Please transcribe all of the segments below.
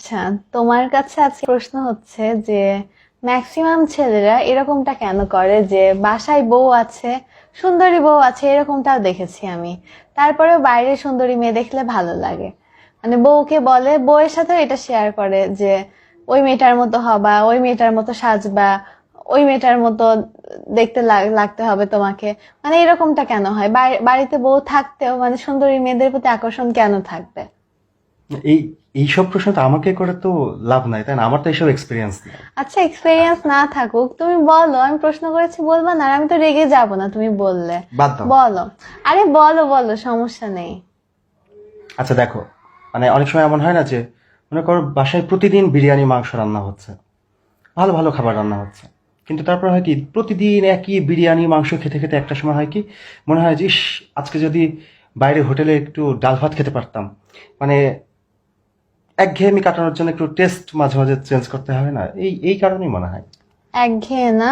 আচ্ছা, তোমার কাছে আজকে প্রশ্ন হচ্ছে যে ম্যাক্সিমাম ছেলেরা এরকমটা কেন করে যে বাসায় বউ আছে, সুন্দরী বউ আছে, এরকমটাও দেখেছি আমি, তারপরেও বাইরে সুন্দরী মেয়ে দেখলে ভালো লাগে। মানে বউকে বলে, বউয়ের সাথেও এটা শেয়ার করে যে ওই মেয়েটার মতো হবা, ওই মেয়েটার মতো সাজবা, ওই মেয়েটার মতো দেখতে লাগতে হবে তোমাকে। মানে এরকমটা কেন হয়? বাড়িতে বউ থাকতেও মানে সুন্দরী মেয়েদের প্রতি আকর্ষণ কেন থাকবে? এই এইসব প্রশ্ন তো আমাকে করে তো লাভ নাই, তাই না? আমার তো এইসব এক্সপিরিয়েন্স নেই। আচ্ছা, এক্সপেরিয়েন্স না থাকুক, তুমি বলো। আমি প্রশ্ন করেছি বলবা না, আর আমি তো রেগে যাব না তুমি বললে। বাদ দাও। বলো। আরে বলো বলো, সমস্যা নেই। আচ্ছা দেখো, মানে অনেক সময় এমন হয় না যে মনে করো বাসায় প্রতিদিন বিরিয়ানি মাংস রান্না হচ্ছে, ভালো ভালো খাবার রান্না হচ্ছে, কিন্তু তারপর হয় কি প্রতিদিন একই বিরিয়ানি মাংস খেতে খেতে একটা সময় হয় কি মনে হয় যে ইস, আজকে যদি বাইরে হোটেলে একটু ডাল ভাত খেতে পারতাম। মানে একঘেয়েমি কাটানোর জন্য একটু টেস্ট মাঝে মাঝে চেঞ্জ করতে হবে না, এই কারণেই মনে হয়। একঘেয়ে না?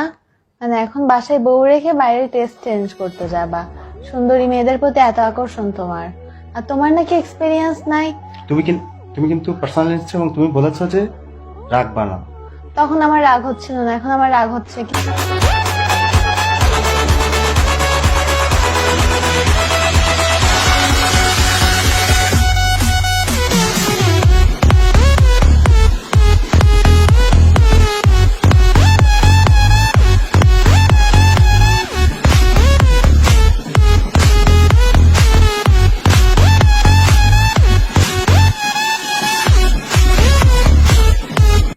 মানে এখন বাসায় বউ রেখে বাইরে টেস্ট চেঞ্জ করতে যাবা? সুন্দরী মেয়েদের প্রতি এত আকর্ষণ তোমার, আর তোমার নাকি এক্সপেরিয়েন্স নাই। তুমি কিন্তু তুমি কিন্তু পার্সোনাল নিচ্ছ এবং তুমি বলেছো যে রাখবা না। তখন আমার রাগ হচ্ছিল না, এখন আমার রাগ হচ্ছে কি?